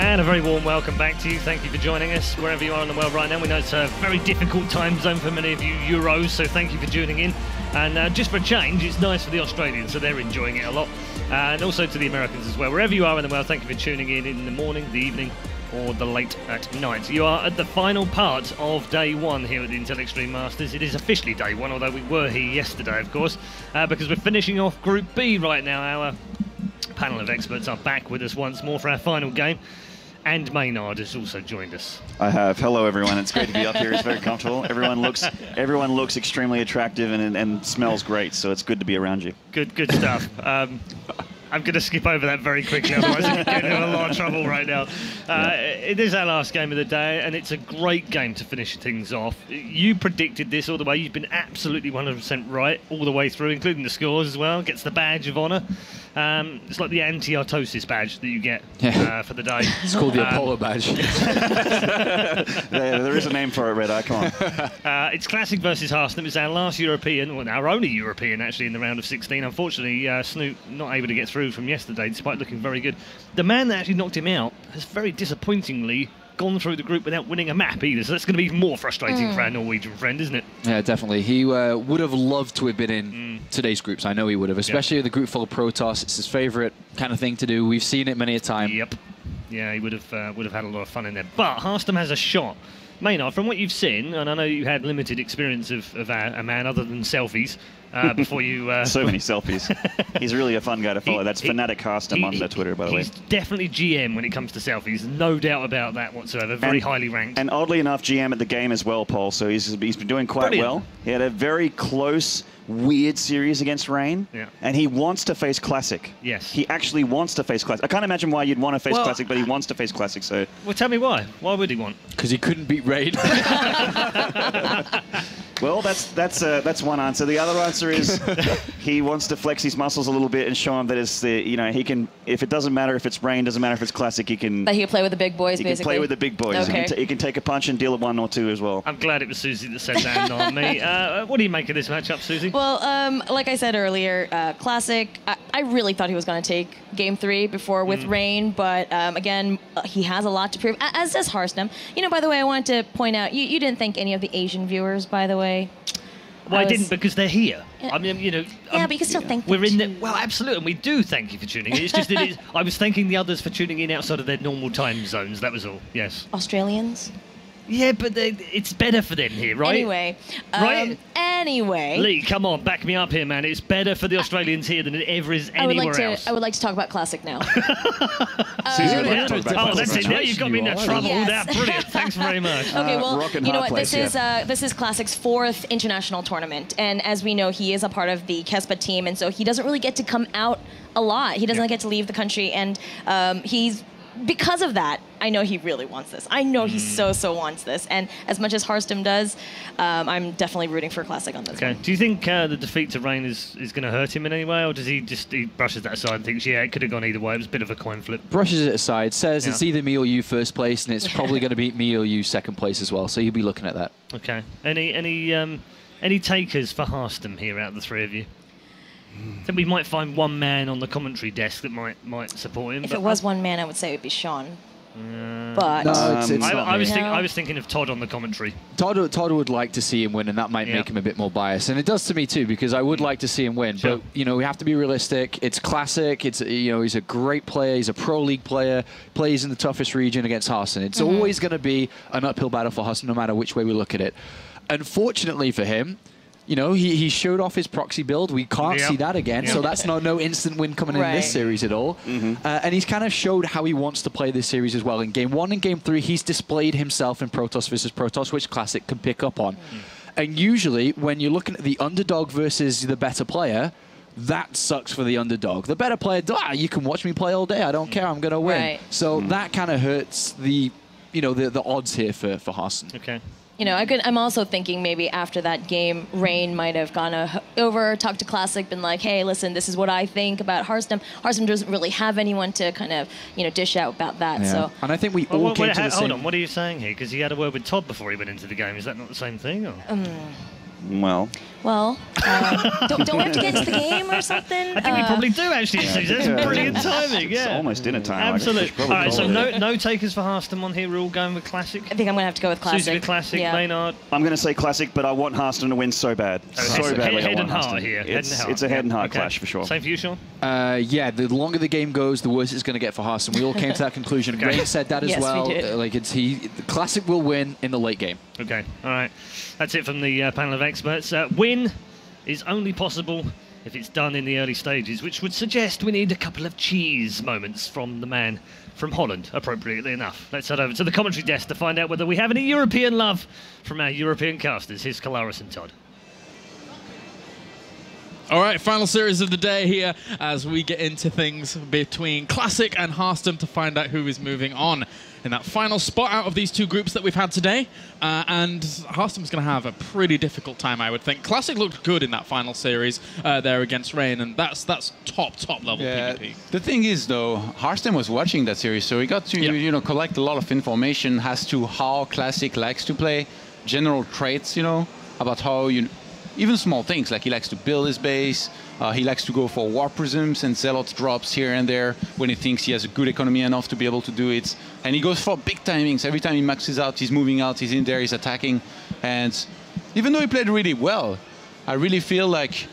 And a very warm welcome back to you. Thank you for joining us wherever you are in the world right now. We know it's a very difficult time zone for many of you Euros, so thank you for tuning in. And just for a change, it's nice for the Australians, so they're enjoying it a lot. And also to the Americans as well. Wherever you are in the world, thank you for tuning in the morning, the evening, or the late at night. You are at the final part of day one here at the Intel Extreme Masters. It is officially day one, although we were here yesterday, of course, because we're finishing off Group B right now. Our panel of experts are back with us once more for our final game. And Maynard has also joined us. I have. Hello, everyone. It's great to be up here. It's very comfortable. Everyone looks extremely attractive and smells great. So it's good to be around you. Good stuff. I'm going to skip over that very quickly, otherwise I'm getting in a lot of trouble right now. It is our last game of the day, and it's a great game to finish things off. You predicted this all the way. You've been absolutely 100% right all the way through, including the scores as well. Gets the badge of honour. It's like the anti-artosis badge that you get for the day. It's called the Apollo badge. There is a name for it, Red Eye. Come on. It's Classic versus Harstem. It's our last European, well, our only European actually in the round of 16. Unfortunately, Snoop not able to get through from yesterday, despite looking very good. The man that actually knocked him out has very disappointingly gone through the group without winning a map either, so that's going to be even more frustrating for our Norwegian friend, isn't it? Yeah, definitely. He would have loved to have been in today's groups. I know he would have, especially with a group full of Protoss. It's his favourite kind of thing to do. We've seen it many a time. Yep. Yeah, he would have had a lot of fun in there. But Harstem has a shot. Maynard, from what you've seen, and I know you had limited experience of a man other than selfies before you... so many selfies. He's really a fun guy to follow. That's Fanatic Harstem on Twitter, by the way. He's definitely GM when it comes to selfies. No doubt about that whatsoever. Very highly ranked. And oddly enough, GM at the game as well, Paul. So he's been doing quite well. He had a very close, weird series against Rain. Yeah. And he wants to face Classic. Yes. He actually wants to face Classic. I can't imagine why you'd want to face Classic, but he wants to face Classic. So. Well, tell me why. Why would he want? Because he couldn't beat Rain. Well, that's one answer. The other answer is he wants to flex his muscles a little bit and show him that it's he can. If it doesn't matter if it's Rain, doesn't matter if it's Classic, he can. That he can play with the big boys, basically. He can play with the big boys. Okay. He can take a punch and deal a 1 or 2 as well. I'm glad it was Susie that said that, not me. What do you make of this matchup, Susie? Well, like I said earlier, Classic. I really thought he was going to take Game 3 before with Rain, but again, he has a lot to prove. As does Harstem. By the way, I wanted to point out you didn't thank any of the Asian viewers, by the way. Well, I didn't because they're here. Yeah. I mean, Yeah, but you can still thank them. We're in the well, absolutely, and we do thank you for tuning in. It's just that I was thanking the others for tuning in outside of their normal time zones. That was all. Yes. Australians. Yeah, but it's better for them here, right? Anyway. Right? Anyway. Lee, come on, back me up here, man. It's better for the Australians here than it ever is anywhere else. I would like to talk about Classic now. Susie would like to talk about that's it. Now you've got me into trouble. Yes. That's brilliant. Thanks very much. Okay, well, you know what? Place, this is Classic's 4th international tournament, and as we know, he is a part of the Kespa team, and so he doesn't really get to come out a lot. He doesn't get to leave the country, and because of that, I know he really wants this. I know he so wants this. And as much as Harstem does, I'm definitely rooting for Classic on this one. Do you think the defeat to Rain is going to hurt him in any way, or does he brushes that aside and thinks, yeah, it could have gone either way? It was a bit of a coin flip. Brushes it aside, says it's either me or you first place, and it's probably going to be me or you second place as well. So you'll be looking at that. Okay. Any takers for Harstem here out of the three of you? I think we might find one man on the commentary desk that might support him. If it was one man, I would say it would be Sean. But no, it's not I was thinking of Todd on the commentary. Todd would like to see him win, and that might make him a bit more biased, and it does to me too, because I would like to see him win. Sure. But we have to be realistic. It's Classic. It's he's a great player. He's a pro league player. Plays in the toughest region against Harstem. It's always going to be an uphill battle for Harstem, no matter which way we look at it. Unfortunately for him, he showed off his proxy build. We can't see that again, so that's no instant win coming in this series at all. And he's kind of showed how he wants to play this series as well. In Game 1 and Game 3, he's displayed himself in Protoss versus Protoss, which Classic can pick up on. And usually, when you're looking at the underdog versus the better player, that sucks for the underdog. The better player, you can watch me play all day. I don't care. I'm going to win. Right. So that kind of hurts the odds here for Harstem. Okay. I'm also thinking maybe after that game, Rain might have gone over, talked to Classic, been like, hey, listen, this is what I think about Harstem. Harstem doesn't really have anyone to kind of, dish out about that. Yeah. So. And I think we all came to the same... Hold on, what are you saying here? Because he had a word with Todd before he went into the game. Is that not the same thing? Or? Well, Well, don't we have to get into the game or something? I think we probably do, actually. That's brilliant timing, yeah. It's almost dinner time. Absolutely. All right, so no takers for Harstem on here. We're all going with Classic. I think I'm going to have to go with Classic. Susie with Classic, yeah. Maynard. I'm going to say Classic, but I want Harstem to win so bad. So badly. Head and I want heart Harstem. here. It's a head and heart clash for sure. Same for you, Sean? Yeah, the longer the game goes, the worse it's going to get for Harstem. We all came to that conclusion. Okay. Rain said that as Yes, well. we did. The Classic will win in the late game. Okay, all right. That's it from the panel of experts. Win is only possible if it's done in the early stages, which would suggest we need a couple of cheese moments from the man from Holland, appropriately enough. Let's head over to the commentary desk to find out whether we have any European love from our European casters. Here's Kalaris and Todd. All right, final series of the day here as we get into things between Classic and Harstem to find out who is moving on in that final spot out of these two groups that we've had today. And Harstem's going to have a pretty difficult time, I would think. Classic looked good in that final series there against Rain, and that's top level PvP. The thing is, though, Harstem was watching that series, so he got to collect a lot of information as to how Classic likes to play, general traits, about how even small things, like he likes to build his base, he likes to go for War Prisms and Zealot drops here and there when he thinks he has a good economy enough to be able to do it. And he goes for big timings. Every time he maxes out, he's moving out, he's in there, he's attacking. And even though he played really well, I really feel like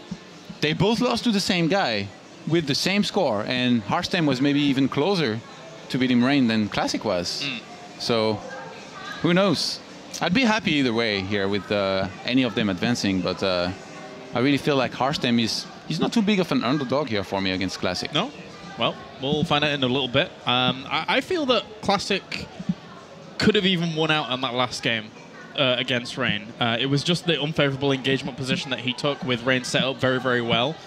they both lost to the same guy with the same score. And Harstem was maybe even closer to beating Rain than Classic was. So, who knows? I'd be happy either way here with any of them advancing, but I really feel like Harstem he's not too big of an underdog here for me against Classic. No? Well, we'll find out in a little bit. I feel that Classic could have even won out on that last game against Rain. It was just the unfavorable engagement position that he took with Rain set up very, very well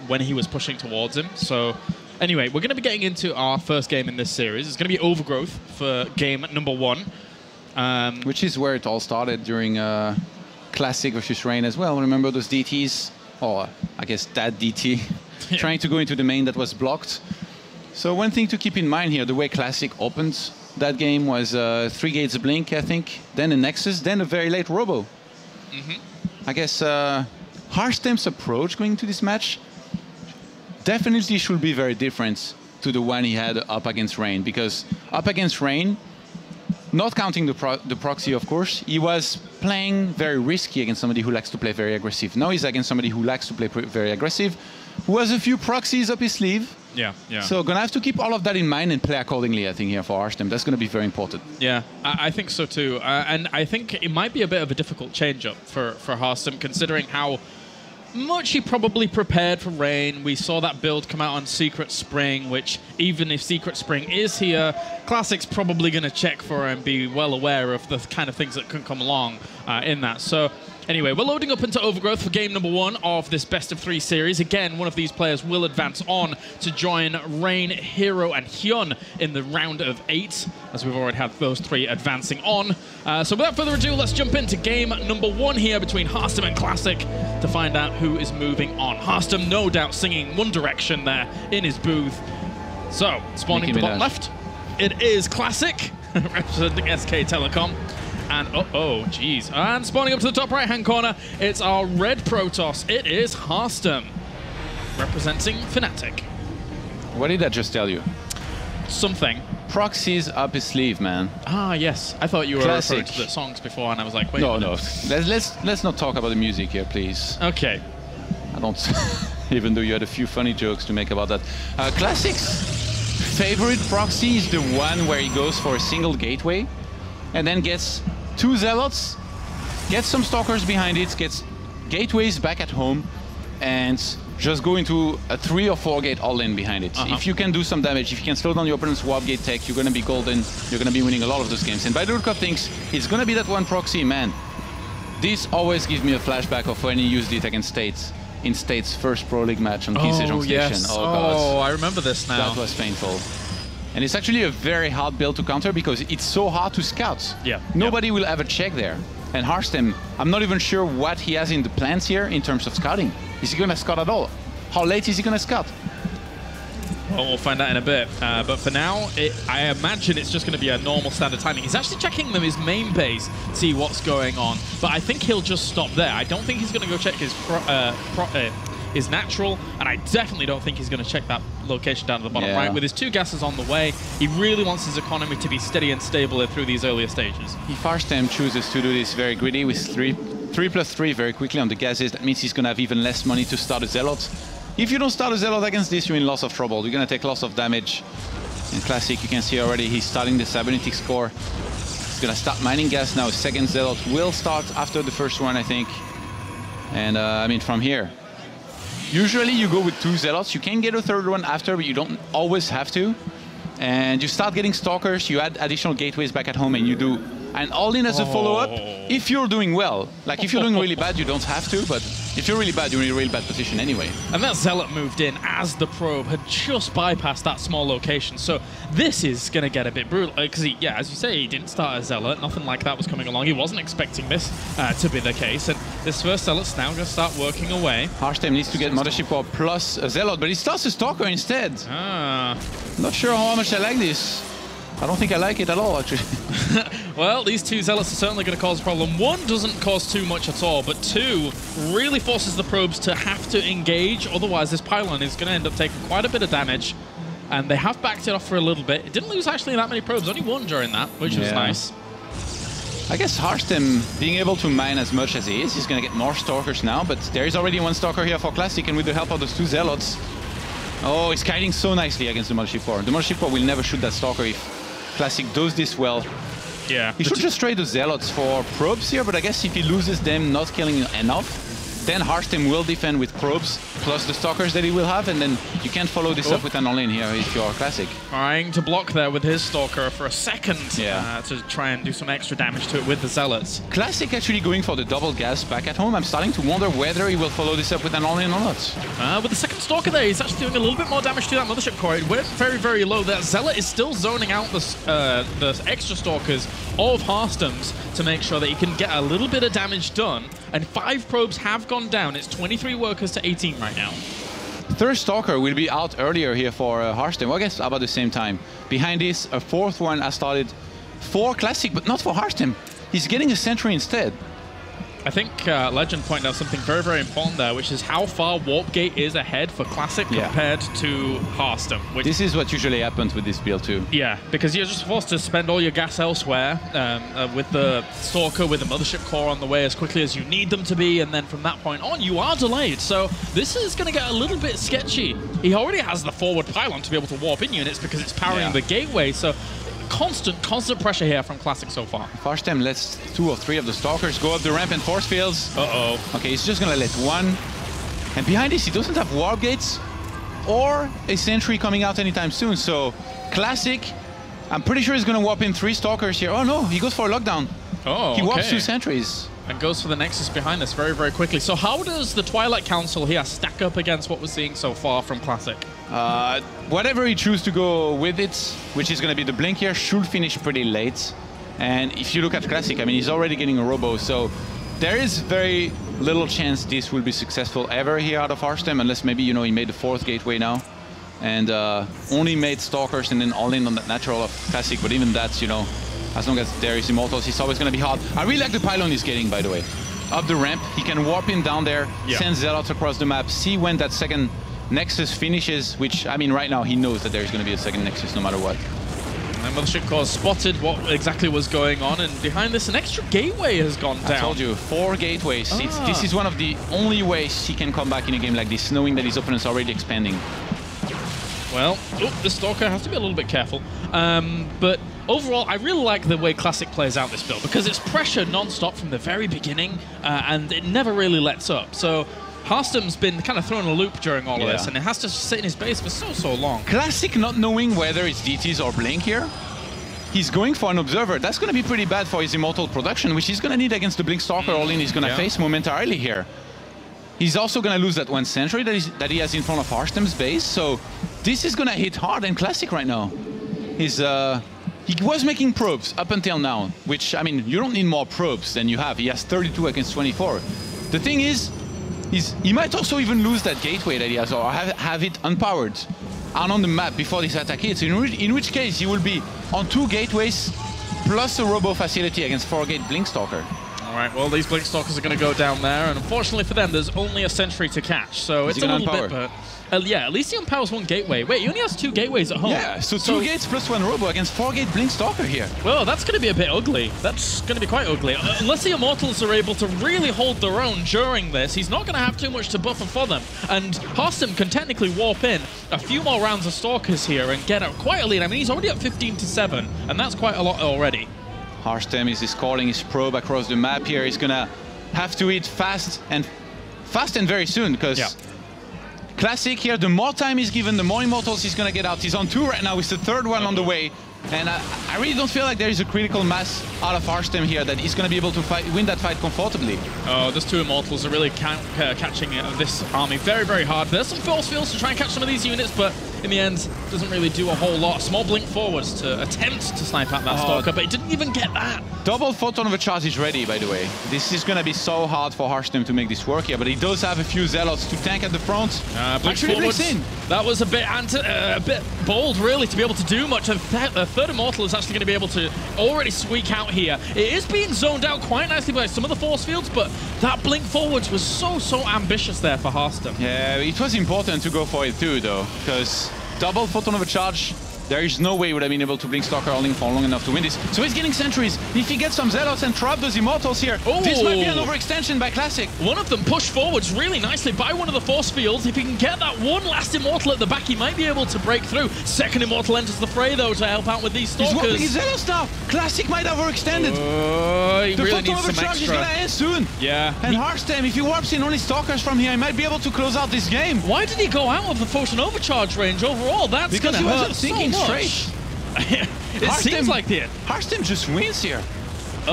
when he was pushing towards him. So anyway, we're going to be getting into our first game in this series. It's going to be Overgrowth for game number 1. Which is where it all started during Classic versus Rain as well. Remember those DTs? Or I guess that DT trying to go into the main that was blocked. So one thing to keep in mind here, the way Classic opened that game was 3 gates Blink, I think, then a Nexus, then a very late Robo. I guess Harstem's approach going to this match definitely should be very different to the one he had up against Rain, because up against Rain, not counting the proxy, of course, he was playing very risky against somebody who likes to play very aggressive. Now he's against somebody who likes to play very aggressive, who has a few proxies up his sleeve. Yeah. So gonna have to keep all of that in mind and play accordingly, I think, here for Harstem. That's gonna be very important. Yeah, I think so too. And I think it might be a bit of a difficult change-up for Harstem, considering how much he probably prepared for Rain. We saw that build come out on Secret Spring, which even if Secret Spring is here, Classic's probably going to check for and be well aware of the kind of things that can come along in that. So anyway, we're loading up into Overgrowth for game number 1 of this best of 3 series. Again, one of these players will advance on to join Rain, Hero, and Hyun in the round of 8, as we've already had those 3 advancing on. So without further ado, let's jump into game number 1 here between Harstem and Classic to find out who is moving on. Harstem, no doubt, singing One Direction there in his booth. So, spawning to bottom left, it is Classic, representing SK Telecom. And geez. And spawning up to the top right-hand corner, it's our red Protoss. It is Harstem, representing Fnatic. What did I just tell you? Something. Proxies up his sleeve, man. Ah, yes. I thought you were Classic. referring to the songs before, and I was like, wait. No. Let's not talk about the music here, please. Okay. I don't. Even though you had a few funny jokes to make about that. Classic's favorite proxy is the one where he goes for a single gateway, and then gets 2 Zealots, gets some Stalkers behind it, gets gateways back at home, and just go into a 3 or 4 gate all-in behind it. If you can do some damage, if you can slow down your opponent's warp gate tech, you're going to be golden, you're going to be winning a lot of those games. And by the look of things, it's going to be that one proxy, man. This always gives me a flashback of when he used it against States, in States' first Pro League match on Key Sejong Station. Yes. Oh, God. I remember this now. That was painful. And it's actually a very hard build to counter because it's so hard to scout. Yeah. Nobody will ever check there. And Harstem, I'm not even sure what he has in the plans here in terms of scouting. Is he going to scout at all? How late is he going to scout? Well, we'll find out in a bit. But for now, I imagine it's just going to be a normal standard timing. He's actually checking his main base, see what's going on. But I think he'll just stop there. I don't think he's going to go check his natural, and I definitely don't think he's going to check that location down at the bottom right. With his 2 gases on the way, he really wants his economy to be steady and stable through these earlier stages. If Harstem chooses to do this very greedy with 3+3 very quickly on the gases, that means he's going to have even less money to start a Zealot. If you don't start a Zealot against this, you're in lots of trouble. You're going to take lots of damage. In Classic, you can see already he's starting the Cybernetics core. He's going to start mining gas now. Second Zealot will start after the first one, I think. And I mean, from here, usually you go with 2 Zealots. You can get a third one after, but you don't always have to. And you start getting Stalkers, you add additional gateways back at home, and you do an all-in as a follow-up if you're doing well. Like, if you're doing really bad, you don't have to, but if you're really bad, you're in a really bad position anyway. And that Zealot moved in as the probe had just bypassed that small location. So this is going to get a bit brutal. Because, yeah, as you say, he didn't start a Zealot. Nothing like that was coming along. He wasn't expecting this to be the case. And this first Zealot's now going to start working away. Harstem needs to get Mothership Core plus a Zealot, but he starts a Stalker instead. Not sure how much I like this. I don't think I like it at all, actually. Well, these 2 Zealots are certainly going to cause a problem. 1 doesn't cause too much at all, but 2 really forces the probes to have to engage. Otherwise, this pylon is going to end up taking quite a bit of damage. And they have backed it off for a little bit. It didn't lose actually that many probes, only 1 during that, which was nice. I guess Harstem being able to mine as much as he is, he's going to get more Stalkers now, but there is already 1 Stalker here for Classic, and with the help of those 2 Zealots. Oh, he's kiting so nicely against the Mothership Core. The Mothership Core will never shoot that Stalker if Classic does this well. Yeah. He should just trade the Zealots for probes here, but I guess if he loses them not killing enough, then Harstem will defend with probes, plus the Stalkers that he will have, and then you can't follow this up with an all-in here if you're Classic. Trying to block there with his Stalker for a second to try and do some extra damage to it with the Zealots. Classic actually going for the double gas back at home. I'm starting to wonder whether he will follow this up with an all-in or not. With the second Stalker there, he's actually doing a little bit more damage to that Mothership Core. It went very, very low. That Zealot is still zoning out the extra Stalkers of Harstem's to make sure that he can get a little bit of damage done. And 5 probes have gone down. It's 23 workers to 18 right now. Third Stalker will be out earlier here for Harstem. Well, I guess about the same time. Behind this, a 4th one has started for Classic, but not for Harstem. He's getting a Sentry instead. I think Legend pointed out something very, very important there, which is how far Warp Gate is ahead for Classic compared to Harstem. This is what usually happens with this build too. Yeah, because you're just forced to spend all your gas elsewhere with the Stalker, with the Mothership Core on the way as quickly as you need them to be, and then from that point on, you are delayed. So this is going to get a little bit sketchy. He already has the forward pylon to be able to warp in units because it's powering the gateway, so constant pressure here from Classic so far. Harstem lets 2 or 3 of the Stalkers go up the ramp and force fields. Okay, he's just gonna let 1. And behind this, he doesn't have warp gates or a Sentry coming out anytime soon. So Classic, I'm pretty sure he's gonna warp in 3 Stalkers here. Oh no, he goes for a lockdown. He warps 2 Sentries. And goes for the Nexus behind this very, very quickly. So how does the Twilight Council here stack up against what we're seeing so far from Classic? Whatever he chooses to go with it, which is going to be the Blink here, should finish pretty late. And if you look at Classic, I mean, he's already getting a Robo, so there is very little chance this will be successful ever here out of Harstem, unless maybe, you know, he made the 4th gateway now. And only made Stalkers and then all in on that natural of Classic, but even that's, you know, as long as there is Immortals, it's always going to be hard. I really like the pylon he's getting, by the way. Up the ramp, he can warp in down there, send Zealots across the map, see when that second Nexus finishes, which, I mean, right now he knows that there's going to be a second Nexus no matter what. And Mothership Core spotted what exactly was going on, and behind this, an extra gateway has gone down. I told you, 4 gateways. This is one of the only ways he can come back in a game like this, knowing that his opponent's already expanding. Well, the Stalker has to be a little bit careful. But overall, I really like the way Classic plays out this build, because it's pressure non-stop from the very beginning, and it never really lets up. So Harstem's been kind of thrown a loop during all of this, and it has to sit in his base for so long. Classic not knowing whether it's DTs or Blink here. He's going for an Observer. That's going to be pretty bad for his Immortal production, which he's going to need against the Blink Stalker all-in he's going to face momentarily here. He's also going to lose that 1 Sentry that he has in front of Harstem's base, so this is going to hit hard and Classic right now. He was making probes up until now, which, I mean, you don't need more probes than you have. He has 32 against 24. The thing is, he might also even lose that gateway that he has, or have it unpowered. are on the map before this attack hits, in which case he will be on 2 gateways plus a robo facility against 4-gate Blinkstalker. All right, well, these Blinkstalkers are going to go down there, and unfortunately for them, there's only a sentry to catch, so it's a little bit, but... yeah, at least he empowers 1 gateway. Wait, he only has 2 gateways at home. Yeah, so 2 gates plus 1 robo against 4-gate Blinkstalker here. Well, that's going to be a bit ugly. That's going to be quite ugly. Unless the Immortals are able to really hold their own during this, he's not going to have too much to buffer for them. And Harstem can technically warp in a few more rounds of Stalkers here and get out quite a lead. I mean, he's already at 15-7, and that's quite a lot already. Harstem is escorting his probe across the map here. He's going to have to hit fast and very soon, because Classic here, the more time he's given, the more Immortals he's going to get out. He's on 2 right now with the 3rd one on the way. And I really don't feel like there is a critical mass out of Harstem here that he's going to be able to win that fight comfortably. Oh, those 2 Immortals are really catching this army very, very hard. There's some force fields to try and catch some of these units, but in the end, doesn't really do a whole lot. Small blink forwards to attempt to snipe at that Stalker, but it didn't even get that. Double photon of a charge is ready, by the way. This is going to be so hard for Harstem to make this work here, but he does have a few Zealots to tank at the front. Blink forwards, that was a bit bold, really, to be able to do much. A 3rd Immortal is actually going to be able to already squeak out here. It is being zoned out quite nicely by some of the force fields, but that blink forwards was so ambitious there for Harstem. Yeah, it was important to go for it too, though, because double photon of a charge, there is no way he would have been able to Blinkstalker holding for long enough to win this. So he's getting sentries. If he gets some Zealots and trap those Immortals here, this might be an overextension by Classic. One of them pushed forwards really nicely by one of the force fields. If he can get that one last Immortal at the back, he might be able to break through. 2nd Immortal enters the fray, though, to help out with these Stalkers. He's warping his Zealots now. Classic might have overextended. He the really photon needs of a some charge extra. is going to end soon. Yeah. And Harstem, if he warps in only Stalkers from here, he might be able to close out this game. Why did he go out of the photon overcharge range overall? That's going to hurt thinking so much. straight. It seems like it. Harstem just wins here.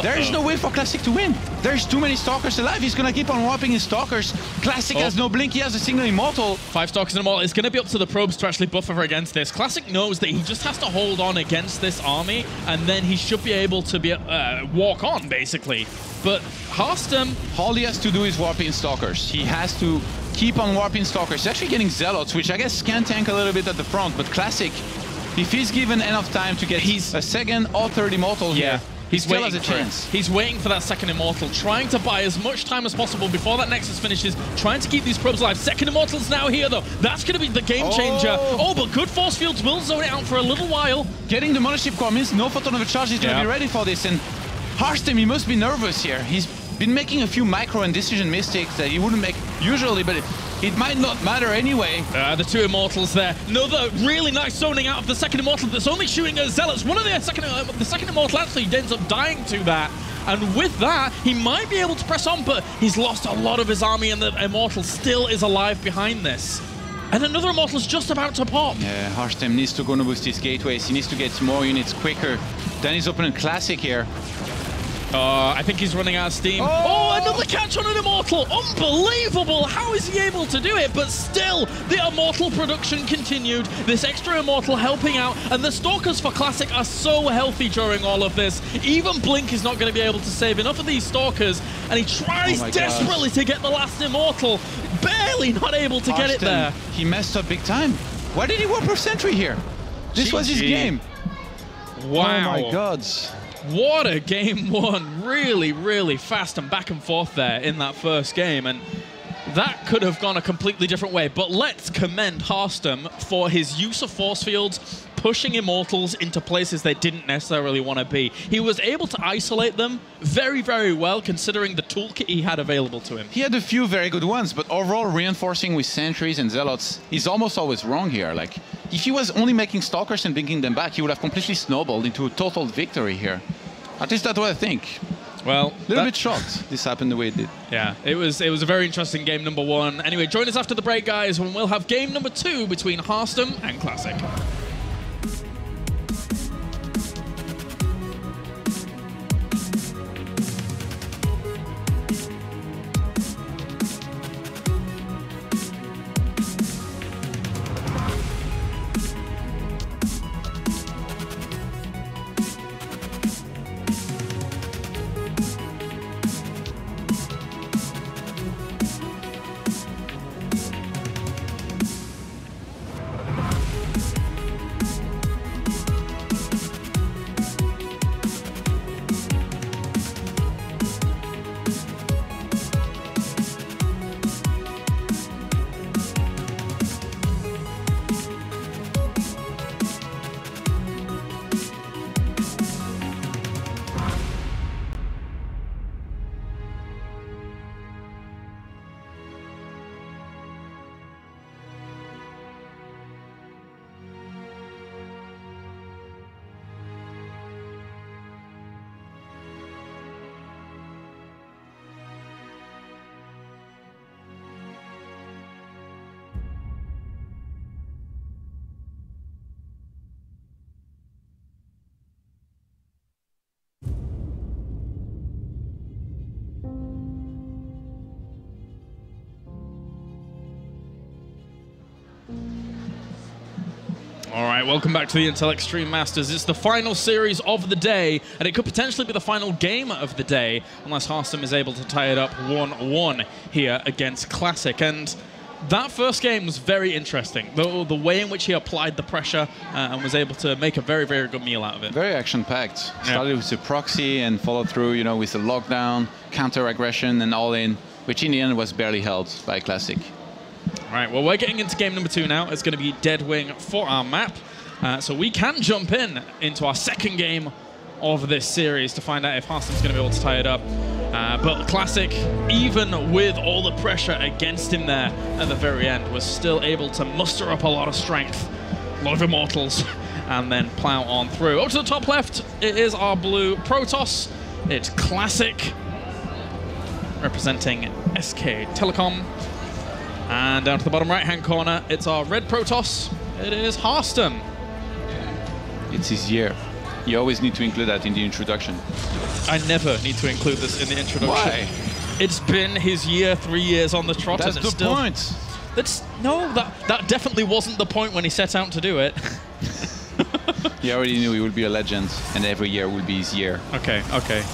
There is no way for Classic to win. There's too many Stalkers alive. He's going to keep on warping his Stalkers. Classic has no blink. He has a single Immortal. 5 Stalkers and Immortal. It's going to be up to the probes to actually buffer against this. Classic knows that he just has to hold on against this army, and then he should be able to be walk on, basically. But Harstem... all he has to do is warp in Stalkers. He has to keep on warping Stalkers. He's actually getting Zealots, which I guess can tank a little bit at the front, but Classic, if he's given enough time to get a 2nd or 3rd Immortal here, he still has a chance. He's waiting for that 2nd Immortal, trying to buy as much time as possible before that Nexus finishes, trying to keep these probes alive. 2nd Immortal's now here, though. That's going to be the game changer. Oh, but good force fields will zone it out for a little while. Getting the Mothership Core means no photon of a charge is going to be ready for this. And Harstem, he must be nervous here. He's been making a few micro and decision mistakes that he wouldn't make usually, but it might not matter anyway. The 2 Immortals there. Another really nice zoning out of the 2nd Immortal that's only shooting at Zealots. One of the second Immortal actually ends up dying to that. And with that, he might be able to press on, but he's lost a lot of his army, and the Immortal still is alive behind this. And another Immortal's just about to pop. Yeah, Harstem needs to go and boost his gateways. He needs to get more units quicker than his opponent Classic here. I think he's running out of steam. Oh, another catch on an Immortal! Unbelievable! How is he able to do it? But still, the Immortal production continued. This extra Immortal helping out, and the Stalkers for Classic are so healthy during all of this. Even Blink is not going to be able to save enough of these Stalkers, and he tries desperately to get the last Immortal. Barely not able to get it there. He messed up big time. Why did he warp per sentry here? This was his game. Wow. Oh my God. What a game one. Really, really fast and back and forth there in that first game. And that could have gone a completely different way. But let's commend Harstem for his use of force fields, pushing Immortals into places they didn't necessarily want to be. He was able to isolate them very, very well, considering the toolkit he had available to him. He had a few very good ones, but overall reinforcing with sentries and Zealots is almost always wrong here. Like, if he was only making Stalkers and bringing them back, he would have completely snowballed into a total victory here. At least that's what I think. Well, a little bit shocked this happened the way it did. Yeah, it was a very interesting game number one. Anyway, join us after the break, guys, when we'll have game number 2 between Harstem and Classic. All right, welcome back to the Intel Extreme Masters. It's the final series of the day, and it could potentially be the final game of the day, unless Harstem is able to tie it up 1-1 here against Classic. And that first game was very interesting, the way in which he applied the pressure and was able to make a very, very good meal out of it. Very action-packed. Started with the proxy and followed through, you know, with the lockdown, counter-aggression, and all-in, which in the end was barely held by Classic. All right, well, we're getting into game number 2 now. It's going to be Dead Wing for our map. So we can jump into our second game of this series to find out if Harstem's going to be able to tie it up. But Classic, even with all the pressure against him there at the very end, was still able to muster up a lot of strength, a lot of immortals, and then plow on through. Up to the top left, it is our blue Protoss. It's Classic, representing SK Telecom. And down to the bottom right-hand corner, it's our red Protoss. It is Harstem. It's his year. You always need to include that in the introduction. I never need to include this in the introduction. Why? It's been his year, 3 years on the trot. That's and it's the point. No, that definitely wasn't the point when he set out to do it. He already knew he would be a legend, and every year will be his year. Okay, okay.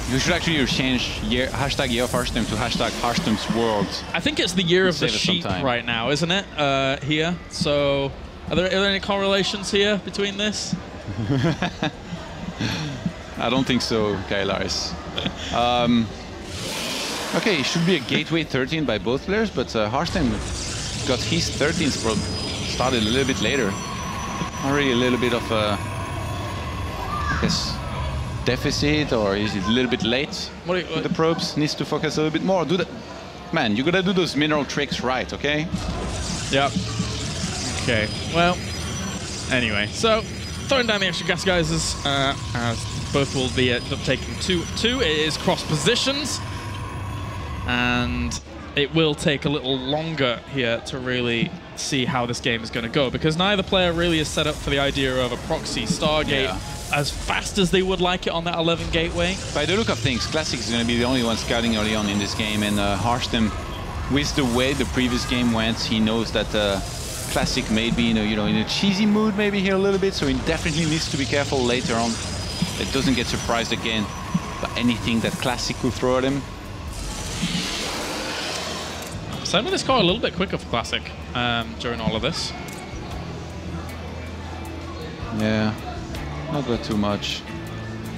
You should actually change hashtag year of Harstem to hashtag Harstem's world. I think it's the year of the sheep right now, isn't it? Here. So, are there any correlations here between this? I don't think so, Kailaris. Okay, it should be a gateway 13 by both players, but Harstem got his 13th probe started a little bit later. Already a little bit of I guess, deficit, or is it a little bit late? What? The probes needs to focus a little bit more. Do that, man. You gotta do those mineral tricks right, okay? Yep. Okay. Well. Anyway, so throwing down the extra gas geysers, as both will be taking 2-2. It is cross positions, and it will take a little longer here to really see how this game is going to go, because neither player really is set up for the idea of a proxy Stargate as fast as they would like it on that 11 gateway. By the look of things, Classic is going to be the only one scouting early on in this game, and Harstem, with the way the previous game went, he knows that Classic may be in a cheesy mood maybe here a little bit, so he definitely needs to be careful later on. It doesn't get surprised again by anything that Classic could throw at him. So this got a little bit quicker for Classic during all of this. Yeah, not by too much.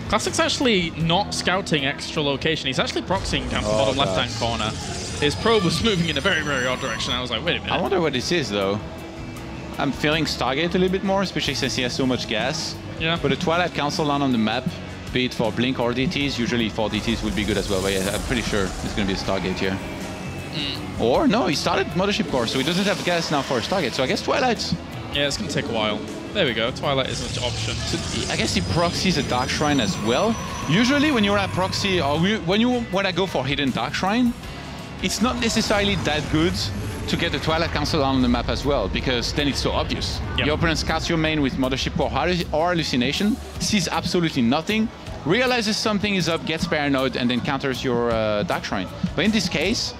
Classic's actually not scouting extra location. He's actually proxying down to the bottom left-hand corner. His probe was moving in a very, very odd direction. I was like, wait a minute. I wonder what this is, though. I'm feeling Stargate a little bit more, especially since he has so much gas. Yeah. But the Twilight Council line on the map, be it for Blink or DTs, usually 4 DTs would be good as well. But yeah, I'm pretty sure it's going to be a Stargate here. Or no, he started Mothership Core, so he doesn't have gas now for a Stargate. So I guess Twilight. Yeah, it's going to take a while. There we go. Twilight is an option. So I guess he proxies a Dark Shrine as well. Usually when you're at proxy, or when you want to go for Hidden Dark Shrine, it's not necessarily that good to get the Twilight Council on the map as well, because then it's so obvious. Yep. Your opponent scouts your main with Mothership Core or Hallucination, sees absolutely nothing, realizes something is up, gets paranoid, and then counters your Dark Shrine. But in this case,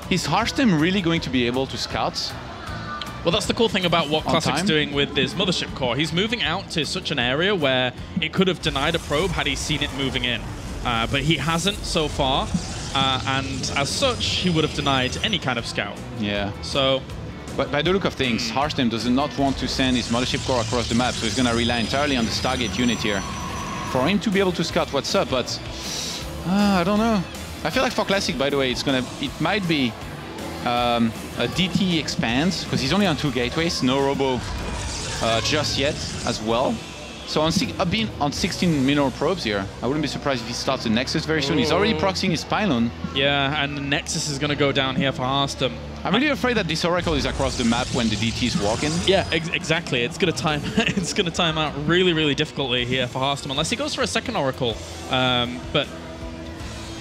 is Harstem really going to be able to scout? Well, that's the cool thing about what Classic's doing with his Mothership Core. He's moving out to such an area where it could have denied a probe had he seen it moving in. But he hasn't so far, and as such, he would have denied any kind of scout. Yeah. So, but by the look of things, Harstem does not want to send his Mothership Core across the map, so he's going to rely entirely on the Stargate unit here for him to be able to scout what's up. But I don't know. I feel like for Classic, by the way, it might be a DT expands, because he's only on 2 gateways, no Robo just yet as well. So being on 16 mineral probes here, I wouldn't be surprised if he starts the Nexus very soon. He's already proxying his pylon. Yeah, and the Nexus is going to go down here for Harstem. I'm really afraid that this Oracle is across the map when the DT is walking. Yeah, exactly. It's going to time. It's going to time out really, really difficultly here for Harstem, unless he goes for a second Oracle. But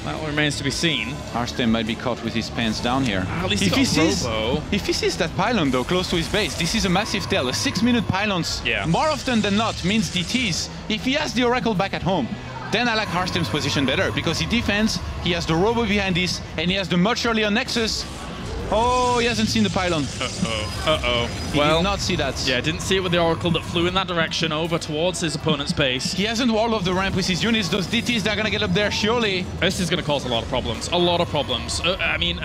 that remains to be seen. Harstem might be caught with his pants down here. At least if he sees that pylon, though, close to his base, this is a massive tell. A 6-minute pylons, more often than not, means DTs. If he has the Oracle back at home, then I like Harstem's position better, because he defends, he has the Robo behind this, and he has the much earlier Nexus. Oh, he hasn't seen the pylon. He Well, did not see that. yeah, didn't see it with the Oracle that flew in that direction over towards his opponent's base. He hasn't walled off the ramp with his units. Those DTs, they're going to get up there surely. This is going to cause a lot of problems. A lot of problems. I mean,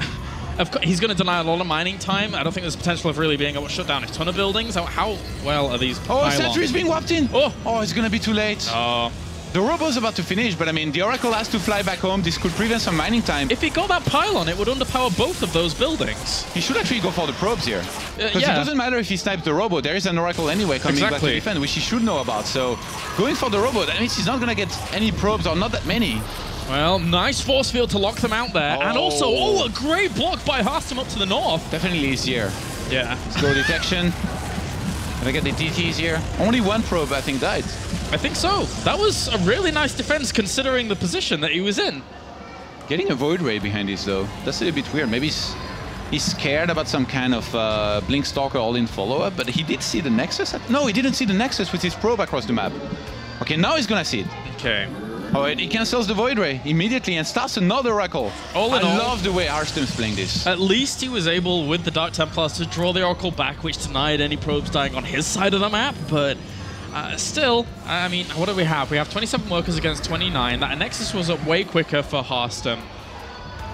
he's going to deny a lot of mining time. I don't think there's potential of really being able to shut down a ton of buildings. How well are these pylons? Sentry's being whopped in. Oh, it's going to be too late. Oh. The Robo's about to finish, but I mean, the Oracle has to fly back home. This could prevent some mining time. If he got that pylon, it would underpower both of those buildings. He should actually go for the probes here. Because it doesn't matter if he snipes the Robo. There is an Oracle anyway coming back to defend, which he should know about. So going for the Robo, that means he's not going to get any probes, or not that many. Well, nice force field to lock them out there. And also, a great block by Harstem up to the north. Definitely easier. Yeah. Let's go detection. Gonna get the DTs here. Only one probe, I think, died. I think so. That was a really nice defense considering the position that he was in. Getting a Void Ray behind this, though, that's a little bit weird. Maybe he's scared about some kind of Blink Stalker all-in follow-up, but he did see the Nexus. No, he didn't see the Nexus with his probe across the map. Okay, now he's gonna see it. Okay. Oh, he cancels the Void Ray immediately and starts another Oracle. I love the way Harstem's playing this. At least he was able, with the Dark Templars, to draw the Oracle back, which denied any probes dying on his side of the map, but still, I mean, what do we have? We have 27 workers against 29. That Nexus was up way quicker for Harstem.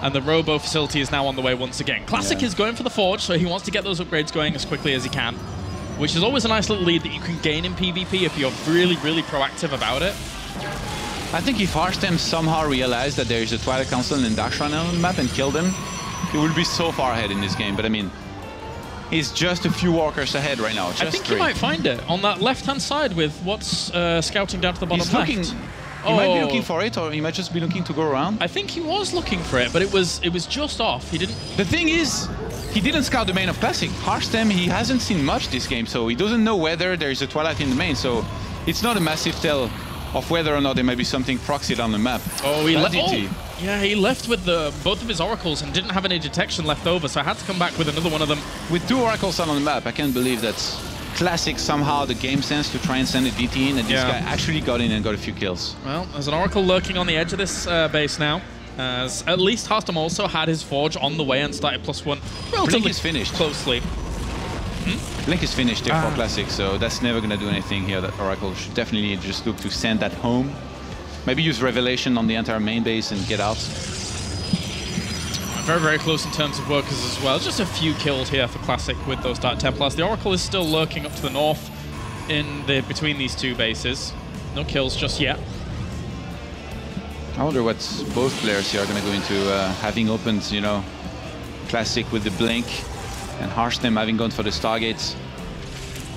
And the Robo facility is now on the way once again. Classic is going for the Forge, so he wants to get those upgrades going as quickly as he can, which is always a nice little lead that you can gain in PvP if you're really, really proactive about it. I think if Harstem somehow realized that there is a Twilight Council and Dark Shrine on the map and killed them, he would be so far ahead in this game. But I mean, he's just a few walkers ahead right now. I think he might find it on that left-hand side with what's scouting down to the bottom left. He might be looking for it, or he might just be looking to go around. I think he was looking for it, but it was just off. He didn't. The thing is, he didn't scout the main of Classic. Harstem, he hasn't seen much this game, so he doesn't know whether there is a Twilight in the main. So it's not a massive tell of whether or not there might be something proxied on the map. Oh, he left. Yeah, he left with both of his oracles and didn't have any detection left over, so I had to come back with another one of them. With 2 oracles on the map, I can't believe that Classic somehow the game sense to try and send a DT in, and this guy actually got in and got a few kills. Well, there's an oracle lurking on the edge of this base now. As at least Harstem also had his Forge on the way and started +1 relatively Blink is finished. Closely. Blink is finished there for Classic, so that's never going to do anything here. That Oracle should definitely just look to send that home. Maybe use Revelation on the entire main base and get out. Very, very close in terms of workers as well. Just a few kills here for Classic with those Dark Templars. The Oracle is still lurking up to the north between these two bases. No kills just yet. I wonder what both players here are going to go into, having opened, you know, Classic with the Blink, and Harstem having gone for the Stargates.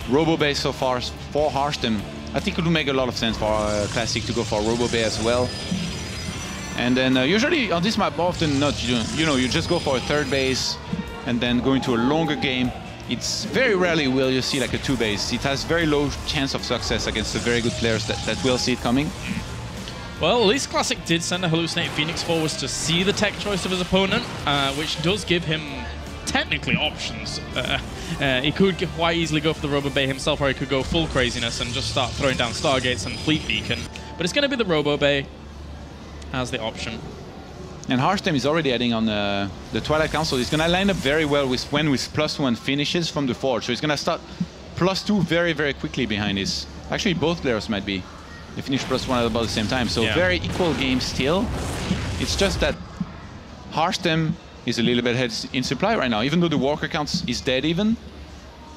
Robo Bay so far for Harstem. I think it would make a lot of sense for Classic to go for Robo Bay as well. And then usually on this map, often not, you know, you just go for a third base and then go into a longer game. It's very rarely will you see like a 2 base. It has very low chance of success against the very good players that will see it coming. Well, at least Classic did send a Hallucinate Phoenix forwards to see the tech choice of his opponent, which does give him technically options. He could quite easily go for the Robo Bay himself, or he could go full craziness and just start throwing down Stargates and Fleet Beacon. But it's going to be the Robo Bay as the option. And Harstem is already adding on the Twilight Council. He's going to line up very well with +1 finishes from the Forge. So he's going to start +2 very, very quickly behind this. Actually, both players might be. They finish +1 at about the same time. So very equal game still. It's just that Harstem is a little bit ahead in supply right now. Even though the Walker count is dead even.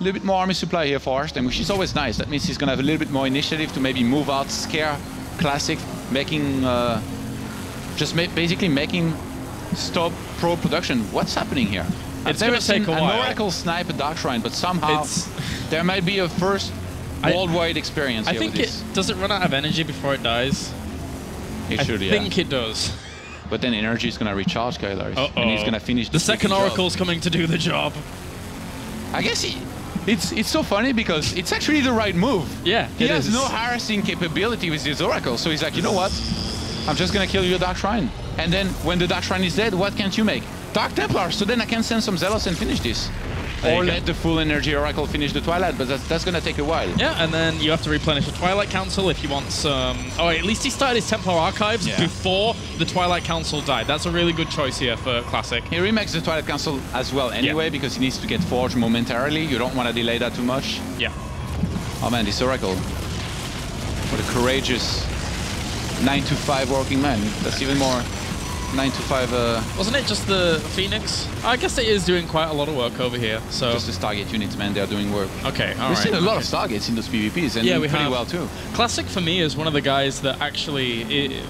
A little bit more army supply here for Harstem, which is always nice. That means he's going to have a little bit more initiative to maybe move out, scare Classic, making... basically making stop pro production. What's happening here? It's never seen an Oracle snipe a Dark Shrine, but somehow there might be a first worldwide experience here. I think does it run out of energy before it dies? It should, I think it does. But then energy is going to recharge Kailaris, and he's going to finish the second Oracle's coming to do the job. I guess it's so funny because it's actually the right move. Yeah, he has no harassing capability with his Oracle, so he's like, you know what? I'm just gonna kill you a Dark Shrine. And then when the Dark Shrine is dead, what can't you make? Dark Templar, so then I can send some Zealots and finish this. Or let the full energy Oracle finish the Twilight, but that's going to take a while. Yeah, and then you have to replenish the Twilight Council if you want some... Oh, at least he started his Templar Archives before the Twilight Council died. That's a really good choice here for Classic. He remakes the Twilight Council as well anyway, because he needs to get forged momentarily. You don't want to delay that too much. Yeah. Oh man, this Oracle. What a courageous 9-to-5 working man. That's even more 9-to-5... Wasn't it just the Phoenix? I guess it is doing quite a lot of work over here, so... Just the Stargate units, man, they're doing work. Okay, all right. We've seen a lot of Stargates in those PvPs, and doing pretty well too. Classic for me is one of the guys that actually...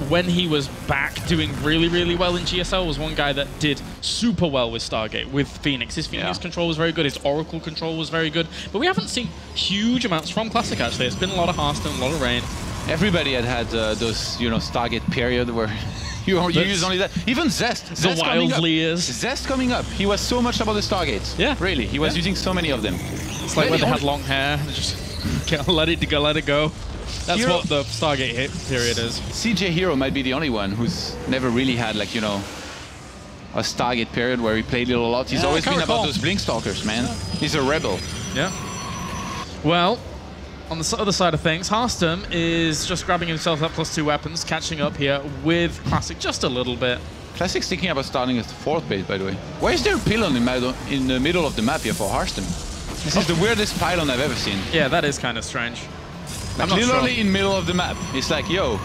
when he was back doing really, really well in GSL, was one guy that did super well with Stargate, with Phoenix. His Phoenix control was very good, his Oracle control was very good, but we haven't seen huge amounts from Classic, actually. It's been a lot of Harstem, a lot of Rain. Everybody had those, you know, Stargate period where you use only that. Even Zest. The wildly is. Zest coming up. He was so much about the Stargates. Yeah. Really. He was using so many of them. It's like when they had long hair, and just let it go. That's what the Stargate hit period is. CJ Hero might be the only one who's never really had, like, you know, a Stargate period where he played it a lot. He's always been about those Blink Stalkers, man. He's a rebel. Yeah. Well, on the other side of things, Harstem is just grabbing himself that +2 weapons, catching up here with Classic just a little bit. Classic's thinking about starting at the 4th base, by the way. Why is there a pylon in the middle of the map here for Harstem? This is the weirdest pylon I've ever seen. Yeah, that is kind of strange. Like literally in middle of the map. It's like, yo,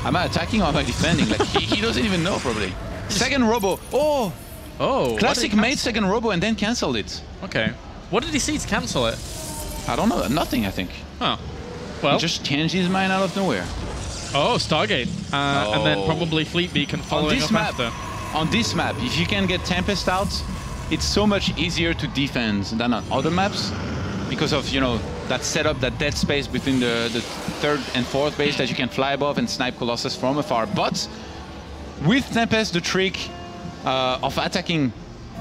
am I attacking or am I defending? Like he doesn't even know probably. Second robo. Oh, Classic made second robo and then cancelled it. Okay. What did he see to cancel it? I don't know. Nothing, I think. Oh. Well. He just changed his mind out of nowhere. Oh, Stargate. And then probably Fleet Beacon following up after. On this map, if you can get Tempest out, it's so much easier to defend than on other maps because of, you know, that setup, that dead space between the 3rd and 4th base that you can fly above and snipe Colossus from afar. But with Tempest, the trick of attacking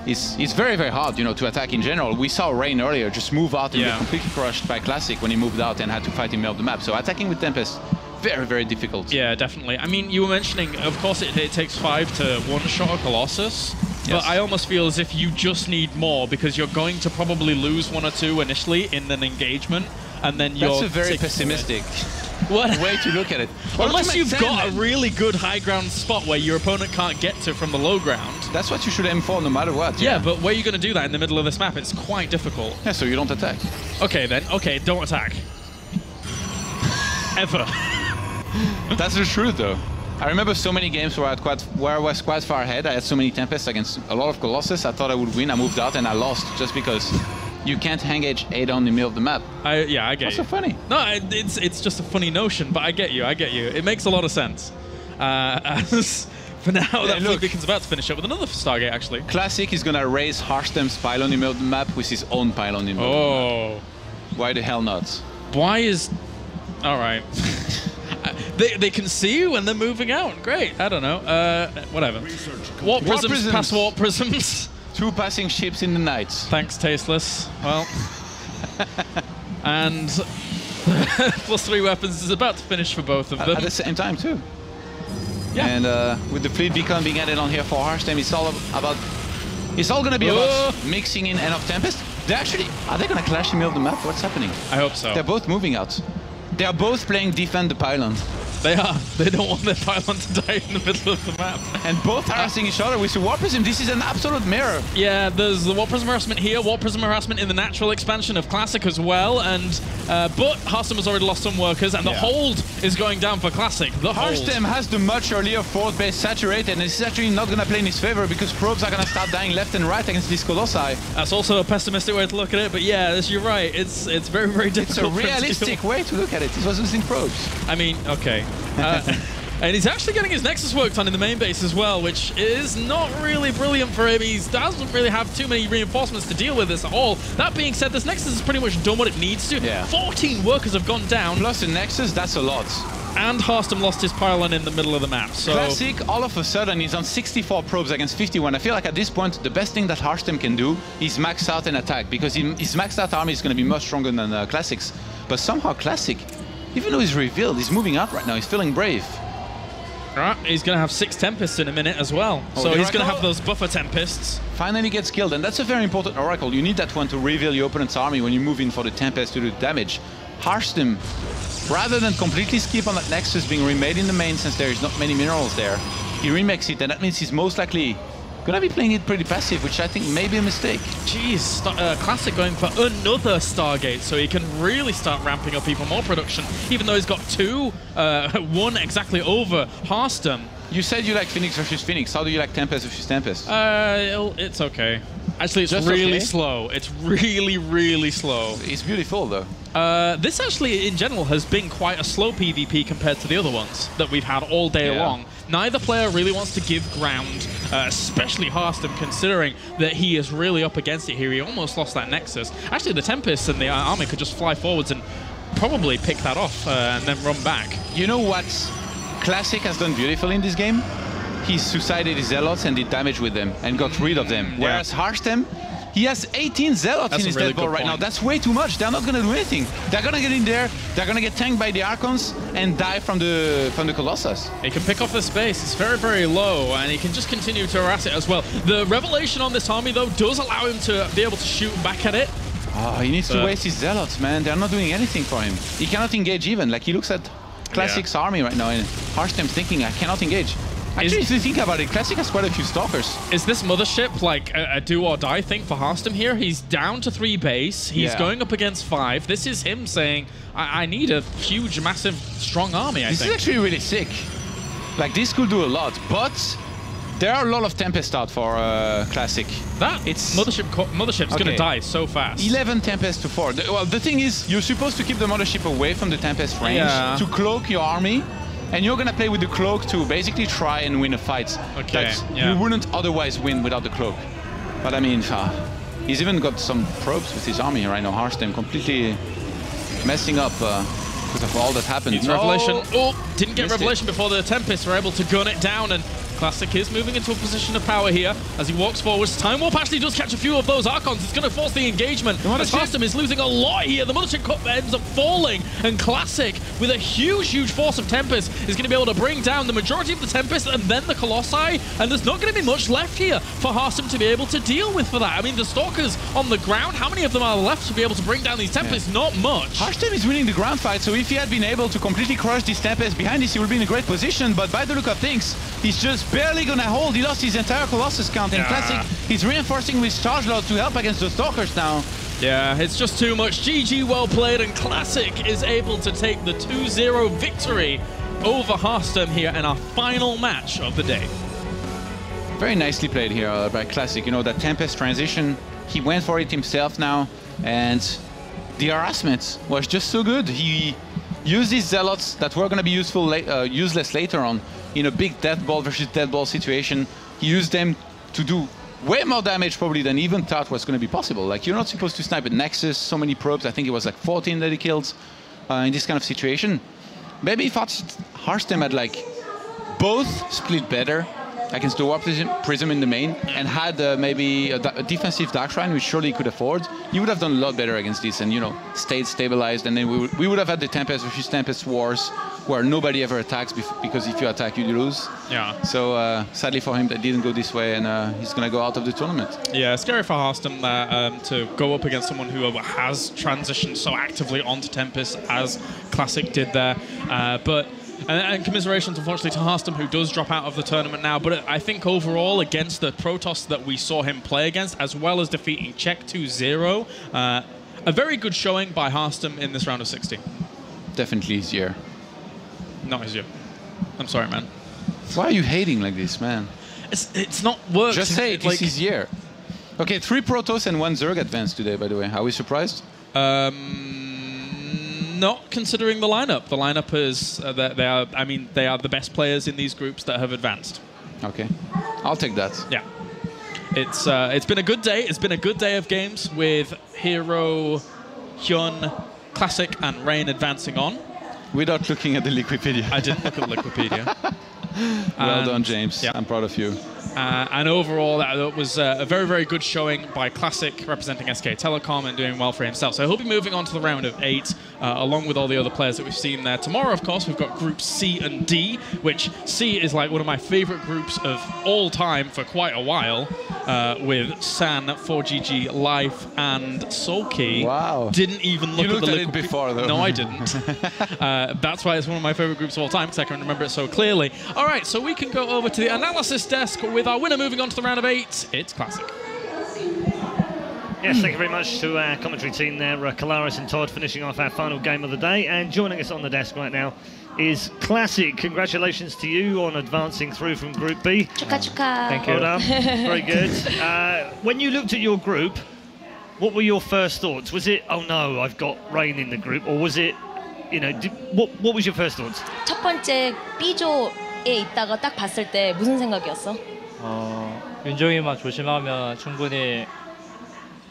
is very, very hard, you know, to attack in general. We saw Rain earlier just move out and get completely crushed by Classic when he moved out and had to fight in the middle of the map. So attacking with Tempest, very, very difficult. Yeah, definitely. I mean, you were mentioning, of course, it takes 5 to one-shot a Colossus. But I almost feel as if you just need more because you're going to probably lose 1 or 2 initially in an engagement, and then you're... That's a very pessimistic way to look at it. Well, unless you've got a really good high ground spot where your opponent can't get to from the low ground. That's what you should aim for no matter what. Yeah, but where are you going to do that in the middle of this map? It's quite difficult. Yeah, so you don't attack. Okay, then. Okay, don't attack. Ever. That's the truth, though. I remember so many games where I was quite far ahead. I had so many Tempests against a lot of Colossus. I thought I would win. I moved out and I lost just because you can't hang-edge 8 on the middle of the map. Yeah, I get What's you. so funny? No, it's just a funny notion, but I get you. It makes a lot of sense. As for now, that Fleet Beacon's about to finish up with another Stargate, actually. Classic is going to raise Harstem's pylon in the middle of the map with his own pylon in the middle of the map. Why the hell not? Why is... All right. They can see you when they're moving out. Great. I don't know. Whatever. Warp prisms past warp prisms. 2 passing ships in the night. Thanks, Tasteless. Well. And +3 weapons is about to finish for both of them. At the same time, too. Yeah. And with the Fleet Beacon being added on here for Harstem, it's all going to be about mixing in End of Tempest. Are they going to clash in the middle of the map? What's happening? I hope so. They're both moving out. They are both playing Defend the Pylon. They are. They don't want their pylon to die in the middle of the map. And both harassing each other with the Warp Prism. This is an absolute mirror. Yeah, there's the Warp Prism harassment here, Warp Prism harassment in the natural expansion of Classic as well. And but Harstem has already lost some workers, and the hold is going down for Classic. Harstem has the much earlier 4th base saturated, and this is actually not going to play in his favor because probes are going to start dying left and right against these Colossi. That's also a pessimistic way to look at it, but yeah, you're right. It's very, very difficult. It's a realistic way to look at it. It was using probes. I mean, okay. And he's actually getting his Nexus worked on in the main base as well, which is not really brilliant for him. He doesn't really have too many reinforcements to deal with this at all. That being said, this Nexus has pretty much done what it needs to. Yeah. 14 workers have gone down. Plus the Nexus, that's a lot. And Harstem lost his pylon in the middle of the map. So Classic, all of a sudden, he's on 64 probes against 51. I feel like at this point, the best thing that Harstem can do is max out and attack, because his maxed out army is going to be much stronger than Classic's. But somehow Classic, even though he's revealed, he's moving out right now. He's feeling brave. Right, he's going to have 6 Tempests in a minute as well. So he's going to have those buffer Tempests. finally gets killed, and that's a very important oracle. You need that one to reveal your opponent's army when you move in for the Tempest to do damage. Harstem, rather than completely skip on that Nexus being remade in the main, since there is not many minerals there, he remakes it, and that means he's most likely gonna be playing it pretty passive, which I think may be a mistake. Jeez, Classic going for another Stargate, so he can really start ramping up even more production, even though he's got two, one exactly over Harstem. You said you like Phoenix versus Phoenix. How do you like Tempest versus Tempest? It's okay. Actually, it's Just really okay? slow. It's really, really slow. It's beautiful, though. This actually, in general, has been quite a slow PvP compared to the other ones that we've had all day long. Neither player really wants to give ground, especially Harstem, considering that he is really up against it here. He almost lost that Nexus. Actually, the Tempest and the army could just fly forwards and probably pick that off and then run back. You know what Classic has done beautifully in this game? He suicided his Zealots and did damage with them and got rid of them. Whereas Harstem, he has 18 Zealots in his dead ball right now. That's way too much. They're not going to do anything. They're going to get in there, they're going to get tanked by the Archons and die from the Colossus. He can pick off the space. It's very, very low, and he can just continue to harass it as well. The Revelation on this army, though, does allow him to be able to shoot back at it. Oh, he needs to waste his Zealots, man. They're not doing anything for him. He cannot engage even. Like, he looks at Classic's army right now, and Harstem's thinking, I cannot engage. Actually, if you think about it, Classic has quite a few Stalkers. Is this Mothership like a do-or-die thing for Harstem here? He's down to 3 base. He's going up against 5. This is him saying, I need a huge, massive, strong army, I think. This is actually really sick. Like, this could do a lot, but there are a lot of Tempest out for Classic. It's Mothership's gonna die so fast. 11 Tempest to 4. Well, the thing is, you're supposed to keep the Mothership away from the Tempest range to cloak your army. And you're gonna play with the cloak to basically try and win a fight that you wouldn't otherwise win without the cloak. But I mean, he's even got some probes with his army right now. Harstem completely messing up because of all that happened. Revelation. Oh, didn't get Revelation before the Tempest were able to gun it down, and Classic is moving into a position of power here as he walks forwards. Time Warp actually does catch a few of those Archons. It's going to force the engagement. As Harstem is losing a lot here. The Mothership ends up falling, and Classic, with a huge, huge force of Tempest, is going to be able to bring down the majority of the Tempest and then the Colossi, and there's not going to be much left here for Harstem to be able to deal with for that. I mean, the Stalkers on the ground, how many of them are left to be able to bring down these Tempests? Not much. Harstem is winning the ground fight, so if he had been able to completely crush this Tempest behind this, he would be in a great position, but by the look of things, he's just barely gonna hold. He lost his entire Colossus count in Classic. He's reinforcing with Charge Lord to help against the Stalkers now. Yeah, it's just too much. GG, well played, and Classic is able to take the 2-0 victory over Harstem here in our final match of the day. Very nicely played here by Classic. You know, that Tempest transition, he went for it himself now, and the harassment was just so good. He used his Zealots that were going to be useless later on in a big death ball versus death ball situation. He used them to do way more damage probably than he even thought was going to be possible. Like, you're not supposed to snipe at Nexus, so many probes. I think it was like 14 that he killed in this kind of situation. Maybe if Harstem had like both split better against the Warp Prism in the main and had maybe a defensive Dark Shrine, which surely he could afford, he would have done a lot better against this and, you know, stayed stabilized, and then we would have had the Tempest versus Tempest wars where nobody ever attacks because if you attack, you lose. Yeah. So sadly for him, that didn't go this way, and he's going to go out of the tournament. Yeah, scary for Harstem to go up against someone who has transitioned so actively onto Tempest as Classic did there. And commiserations, unfortunately, to Harstem, who does drop out of the tournament now. But I think overall, against the Protoss that we saw him play against, as well as defeating Czech 2-0, a very good showing by Harstem in this round of 16. Definitely easier. Not easier. I'm sorry, man. Why are you hating like this, man? It's not worked. Just say it, it's easier. Okay, 3 Protoss and 1 Zerg advanced today, by the way. Are we surprised? Not considering the lineup. The lineup is they are the best players in these groups that have advanced. Okay, I'll take that. Yeah, it's been a good day. It's been a good day of games with Hero, Hyun, Classic, and Rain advancing on. Without looking at the Liquipedia. I didn't look at the Liquipedia. Well done, James. Yeah. I'm proud of you. And overall, that was a very, very good showing by Classic, representing SK Telecom and doing well for himself. So he'll be moving on to the round of 8, along with all the other players that we've seen there. Tomorrow, of course, we've got Group C and D, which C is like one of my favorite groups of all time for quite a while, with San, 4GG, Life, and Soulkey. Wow. Didn't even look You at looked the at it before, though. No, I didn't. That's why it's one of my favorite groups of all time, because I can remember it so clearly. All right, so we can go over to the analysis desk with our winner moving on to the round of 8. It's Classic. Yes, thank you very much to our commentary team there, Kalaris and Todd, finishing off our final game of the day. And joining us on the desk right now is Classic. Congratulations to you on advancing through from Group B. 축하 축하. Thank you. Well done. Very good. When you looked at your group, what were your first thoughts? Was it, oh no, I've got Rain in the group? Or was it, you know, what was your first thoughts? 첫 번째 B조에 있다가 딱 봤을 때 무슨 생각이었어? 윤종이만 조심하면 충분히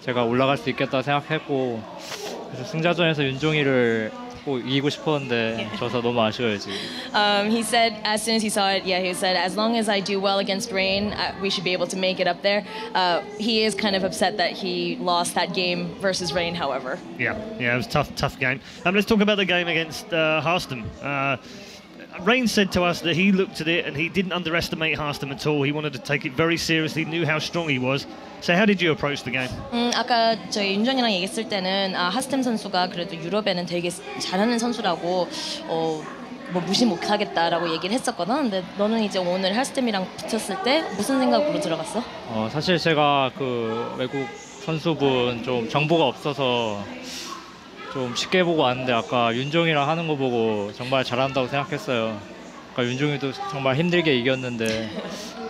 제가 올라갈 수 있겠다 생각했고, 그래서 승자전에서 윤종이를 꼭 이기고 싶었는데 져서 너무 아쉬워요 지금. He said as soon as he saw it, he said as long as I do well against Rain, we should be able to make it up there. He is kind of upset that he lost that game versus Rain, however. Yeah, it was a tough game. Let's talk about the game against Harstem. Rain said to us that he looked at it and he didn't underestimate Harstem at all. He wanted to take it very seriously, knew how strong he was. So how did you approach the game? 아까 저희 윤정이랑 얘기했을 때는 하스템 선수가 그래도 유럽에는 되게 잘하는 선수라고 뭐 무시 못하겠다라고 얘기를 했었거든. 근데 너는 이제 오늘 하스템이랑 붙었을 때 무슨 생각으로 들어갔어? 사실 제가 그 외국 선수분 좀 정보가 없어서 좀 쉽게 보고 왔는데 아까 윤종이랑 하는 거 보고 정말 잘한다고 생각했어요. 아까 윤종이도 정말 힘들게 이겼는데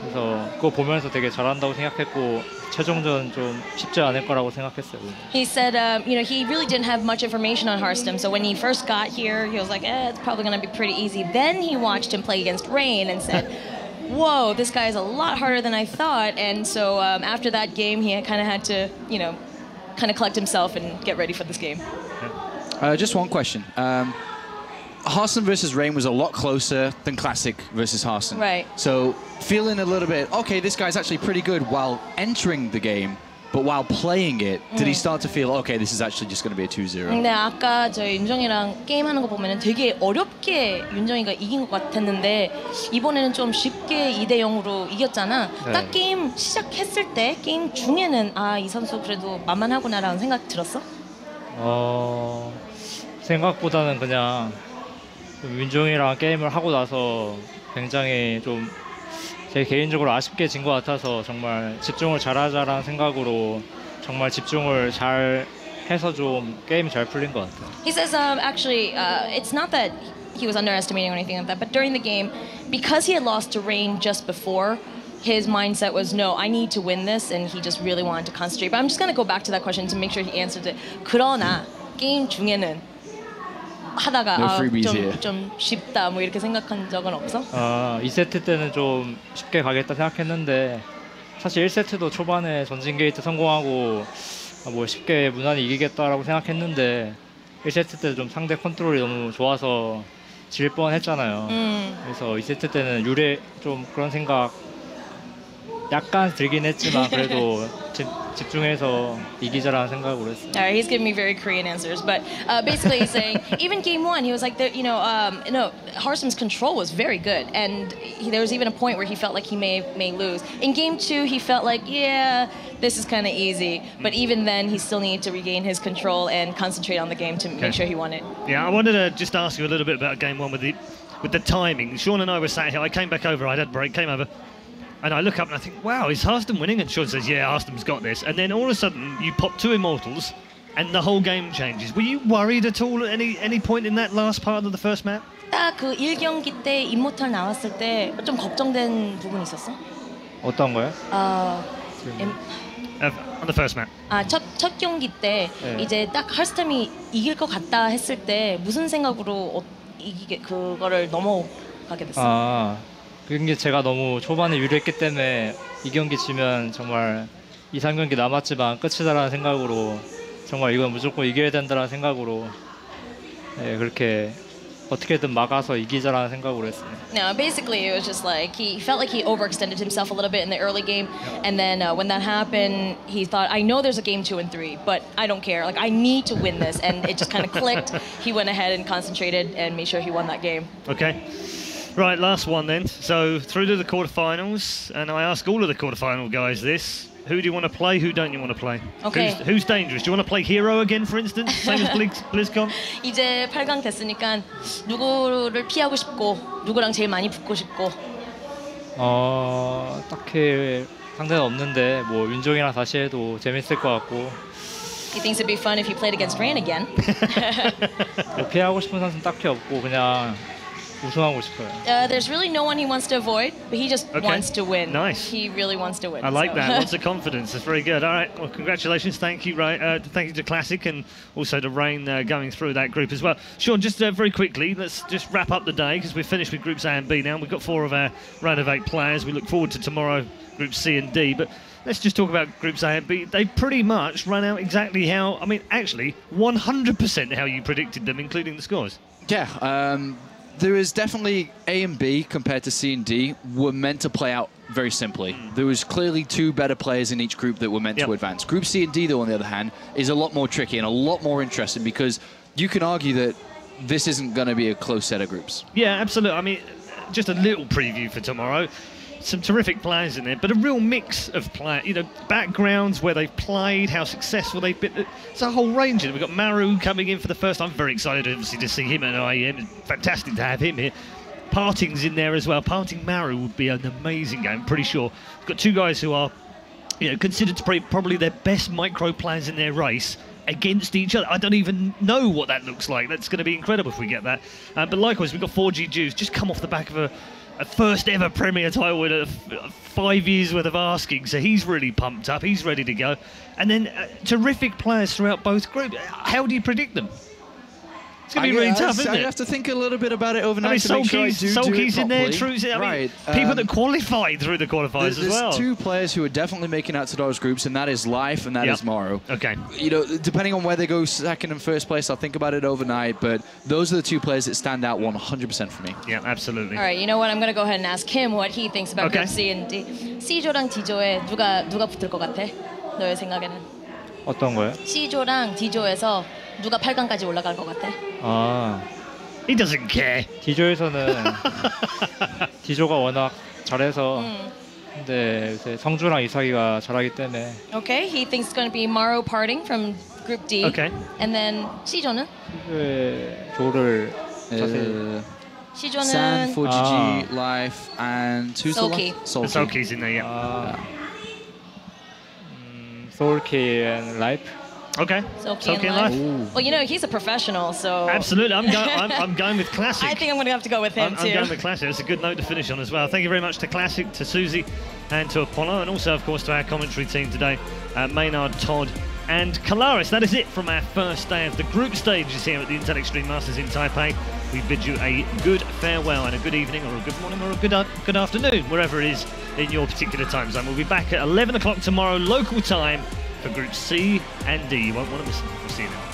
그래서 그거 보면서 되게 잘한다고 생각했고 최종전 좀 쉽지 않을 거라고 생각했어요. He said, he really didn't have much information on Harstem, so when he first got here, he was like, it's probably going to be pretty easy. Then he watched him play against Rain and said, whoa, this guy is a lot harder than I thought. And so after that game, he kind of had to, kind of collect himself and get ready for this game. Just one question. Harstem versus Rain was a lot closer than Classic versus Harstem. Right. So feeling a little bit, okay, this guy's actually pretty good while entering the game, but while playing it, did he start to feel, okay, this is actually just going to be a 2-0? 근데 아까 저희 윤정이랑 게임하는 거 보면은 되게 어렵게 윤정이가 이긴 것 같았는데 이번에는 좀 쉽게 2대0으로 이겼잖아. 네. 딱 게임 시작했을 때 게임 중에는 이 선수 그래도 만만하구나라는 생각 들었어? 생각보다는 그냥 윤종이랑 게임을 하고 나서 굉장히 좀 제 개인적으로 아쉽게 진 것 같아서 정말 집중을 잘하자라는 생각으로 정말 집중을 잘 해서 좀 게임이 잘 풀린 것 같아요. He says actually it's not that he was underestimating or anything like that, but during the game, because he had lost to Rain just before, his mindset was, no, I need to win this, and he just really wanted to concentrate. But I'm just going to go back to that question to make sure he answered it. 그러나 게임 중에는 하다가 No freebies here. 좀 쉽다 뭐 이렇게 생각한 적은 없어? 2세트 때는 좀 쉽게 가겠다 생각했는데 사실 1세트도 초반에 전진 게이트 성공하고 뭐 쉽게 무난히 이기겠다라고 생각했는데 1세트 때 좀 상대 컨트롤이 너무 좋아서 질 뻔했잖아요. 그래서 2세트 때는 유례 좀 그런 생각 약간 들긴 했지만 그래도 집중해서 이기자라는 생각으로 했어요. All right, he's giving me very Korean answers, but basically he's saying even game one, he was like, Harstem's control was very good, and there was even a point where he felt like he may lose. In game two, he felt like, this is kind of easy, but even then, he still needed to regain his control and concentrate on the game to make sure he won it. Yeah, I wanted to just ask you a little bit about game one with the timing. Sean and I were sat here. I came back over. I had a break. Came over. And I look up and I think, wow, is Harstem winning? And Sean says, yeah, Harstem's got this. And then all of a sudden, you pop 2 Immortals, and the whole game changes. Were you worried at all at any point in that last part of the first map? 딱 그 1경기 때 임모탈 나왔을 때 좀 걱정된 부분 있었어? 어떤 거요? On the first map. 첫 경기 때 이제 딱 하스템이 이길 것 같다 했을 때 무슨 생각으로 그거를 넘어가게 됐어? 그게 제가 너무 초반에 유리했기 때문에 이 경기 지면 정말 2, 3경기 남았지만 끝이다라는 생각으로 정말 이건 무조건 이겨야 된다는 생각으로 그렇게 어떻게든 막아서 이기자라는 생각으로 했어요. No, basically it was just like he felt like he overextended himself a little bit in the early game, and then when that happened, he thought, I know there's a game 2 and 3, but I don't care. Like I need to win this, and it just kind of clicked. He went ahead and concentrated and made sure he won that game. Okay. Right, last one then. So through to the quarterfinals, and I ask all of the quarterfinal guys this. Who do you want to play? Who don't you want to play? Okay. Who's dangerous? Do you want to play Hero again, for instance? Same as BlizzCon? 이제 8강 됐으니까 누구를 피하고 싶고 누구랑 제일 많이 붙고 싶고. 딱히 상대는 없는데 뭐 윤종이랑 다시 해도 재밌을 것 같고. He thinks it'd be fun if he played against Rain again. 뭐 피하고 싶은 선수는 딱히 없고 그냥 우승하고 싶어요. There's really no one he wants to avoid, but he just wants to win. Nice. He really wants to win. I like that. Lots of confidence. That's very good. All right. Well, congratulations. Thank you, Ray. Thank you to Classic and also to Rain going through that group as well. Sean, just very quickly, let's just wrap up the day because we're finished with Groups A and B now. We've got 4 of our round of 8 players. We look forward to tomorrow, Groups C and D. But let's just talk about Groups A and B. They pretty much run out exactly how, I mean, actually, 100% how you predicted them, including the scores. Yeah. There is definitely A and B compared to C and D were meant to play out very simply. There was clearly 2 better players in each group that were meant to advance. Group C and D, though, on the other hand, is a lot more tricky and a lot more interesting because you can argue that this isn't going to be a close set of groups. Yeah, absolutely. I mean, just a little preview for tomorrow. Some terrific players in there, but a real mix of backgrounds where they've played, how successful they've been. It's a whole range. We've got Maru coming in for the first time. Very excited, obviously, to see him at IEM. It's fantastic to have him here. Parting's in there as well. Parting Maru would be an amazing game, pretty sure. We've got 2 guys who are, considered to be probably their best micro players in their race against each other. I don't even know what that looks like. That's going to be incredible if we get that. But likewise, we've got 4G Jews just come off the back of a first ever Premier title with 5 years worth of asking, so he's really pumped up, he's ready to go. And then terrific players throughout both groups. How do you predict them? It's going to be really tough, isn't it? I have to think a little bit about it overnight to make sure I do Sulky's it in there, properly. True's in there. Right. People that qualified through the qualifiers as well. There's 2 players who are definitely making out to those groups, and that is Life and that is Morrow. Okay. Depending on where they go second and first place, I'll think about it overnight, but those are the 2 players that stand out 100% for me. Yeah, absolutely. All right, you know what? I'm going to go ahead and ask him what he thinks about Group C and D. C조랑 D조에 누가 붙을 것 같아? 너의 생각에는? 어떤 거요? C조랑 D조에서 누가 8강까지 올라갈 것 같아? He doesn't care. D조에서는 D조가 워낙 잘해서 근데 요새 성주랑 이삭이가 잘하기 때문에. Okay, he thinks it's going to be Maru Parting from Group D. Okay. And then C조는? 조를 자세히. C조는 San, 4GG, Life, and who's Sulky. the last? Sulky's in there, yeah. Soulkey and Life. Okay. Sulky and Life. Well, he's a professional, so... Absolutely. I'm going with Classic. I think I'm going to have to go with him, too. I'm going with Classic. It's a good note to finish on as well. Thank you very much to Classic, to Susie, and to Apollo, and also, of course, to our commentary team today, Maynard, Todd, and Kalaris. That is it from our first day of the group stages here at the Intel Extreme Masters in Taipei. We bid you a good farewell and a good evening or a good morning or a good afternoon, wherever it is in your particular time zone. We'll be back at 11 o'clock tomorrow, local time, for Group C and D. You won't want to miss them. We'll see you then.